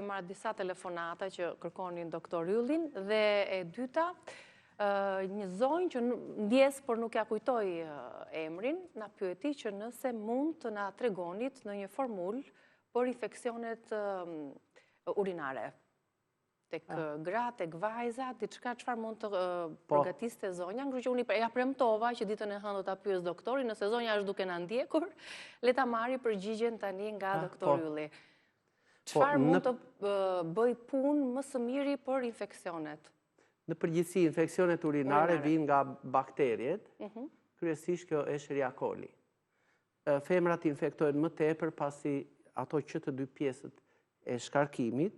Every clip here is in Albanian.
marrë disa telefonata që kërkonin doktor Yllin, dhe e dyta, një zonjë që ndjes, por nuk ja kujtoj emrin, na pyeti që nëse mund të na tregonit në një formul për infeksionet urinare. Tek gra, tek vajza, diçka çfarë mund të përgatiste zonja, kështu që unë ja premtova që ditën e hënë do ta pyes doktorin, nëse zonja është duke na ndjekur, le ta marrë përgjigjen tani nga doktor Ylli. Çfarë mund të bëj punë më së miri për infeksionet? Në përgjithësi, infeksionet urinare vijnë nga bakteriet, kryesisht kjo Escherichia coli. Femrat infektohen më tepër pasi ato që të dy pjesët e shkarkimit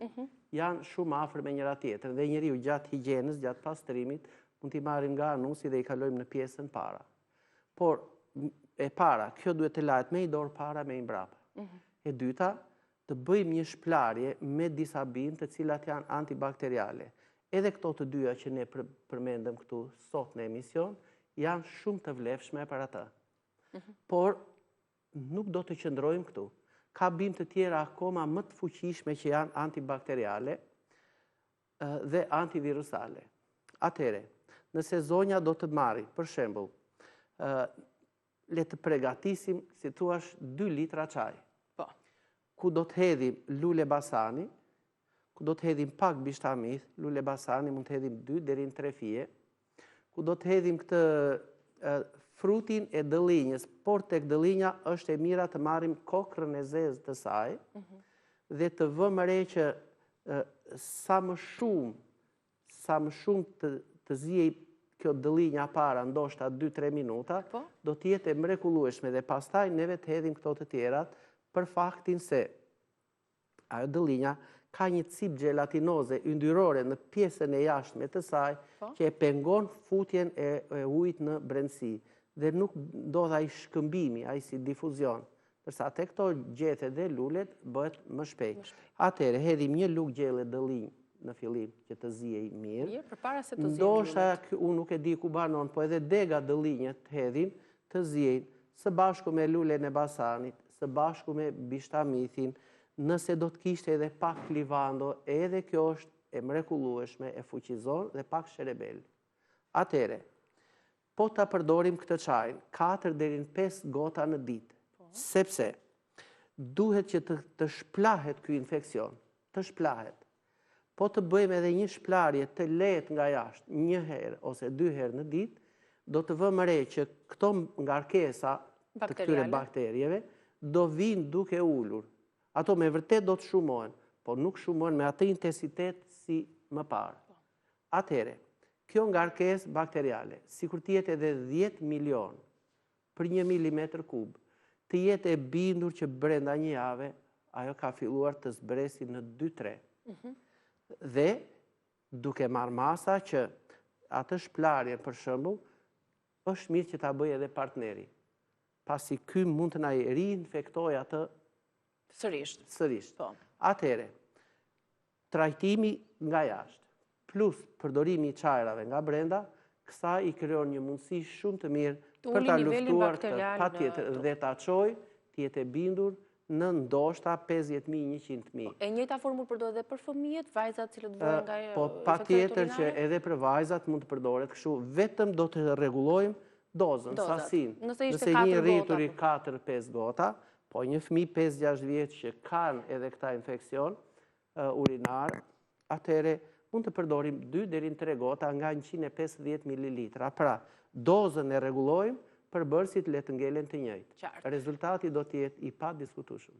janë shumë afër me njëra tjetër dhe njeriu gjatë higjienës, gjatë pastrimit, mund t'i marrim nga anusi dhe i kalojmë në pjesën para. Por e para, kjo duhet të lahet me i dorë para, me i mbrapa. E dyta, të bëjmë një shplarje me disa bimë të cilat janë antibakteriale. Edhe këto të dyja që ne përmendëm këtu sot në emision, janë shumë të vlefshme për ata. Por nuk do të qëndrojmë këtu. Ka bimë të tjera akoma më të fuqishme që janë antibakteriale dhe antivirusale. Atere, nëse zonja do të marri, për shembull, le të përgatisim, si thuash, 2 litra çaj. Ku do të hedhim lule basani, ku do të hedhim pak bishtamith, lule basani mund të hedhim 2 deri në 3 fije, ku do të hedhim këtë frutin e dëllinjës, por tek dëllinja është e mira të marrim kokrën e zezë të saj dhe të vëmë re që sa më shumë të zihej kjo dëllinja para, ndoshta 2-3 minuta, do të jetë e mrekullueshme dhe pastaj neve të hedhim këto të tjerat për faktin se ajo dëllinja ka një cip gelatinoze yndyrore në pjesën e jashtme të saj që e pengon futjen e ujit në brendësi dhe nuk do dhe ai shkëmbimi, ai si difuzion. Përsa te këto gjethe dhe lulet bëhet më shpejt. Atere, hedhim një lugë gjelle dëllinj në fillim që të zihej mirë. Ndoshta unë nuk e di ku banon, po edhe dega dëllinjët hedhim të zihej së bashku me lulen e basanit, së bashku me bishtamithin, nëse do të kishte edhe pak livando, edhe kjo është e mrekullueshme, e fuqizon dhe pak sherebel. Atere, po ta përdorim këtë çajin 4 deri në 5 gota në ditë, sepse duhet që të shplahet ky infeksion, të shplahet. Po të bëjmë edhe një shplarje të lehtë nga jashtë, 1 herë ose 2 herë në ditë, do të vëmë re që këto ngarkesa të këtyre bakterieve do vinë duke ulur. Ato me vërtet do të shumohen, po nuk shumohen me atë intensitet si më parë. Atere, kjo ngarkesë bakteriale, sikur të jetë edhe 10 milion për 1 milimetër kub, të jetë e bindur që brenda një jave, ajo ka filluar të zbresi në 2-3. Dhe, duke marrë masa që atë shplarje, për shembull, është mirë që ta bëjë edhe partneri. Pasi ky mund të na reinfektoj atë sërish. Atere, trajtimi nga jashtë, plus përdorimi i çajrave nga brenda, kësaj i krijon një mundësi shumë të mirë për ta luftuar patjetër dhe ta çojë të jetë e bindur në ndoshta 50.000-100.000. E njëjta formulë përdoret edhe për fëmijët, vajzat që vijnë nga po patjetër që edhe për vajzat mund të përdoret kështu, vetëm do të rregullojmë dozën, sasinë. Nëse një rrituri 4-5 gota, po një fëmijë 5-6 vjeç që kanë edhe këta infeksion urinar, atëre mund të përdorim 2 deri në 3 gota nga 150 ml. Pra, dozën e rregullojmë, përbërësit le të ngelen të njëjtë. Rezultati do të jetë i padiskutueshëm.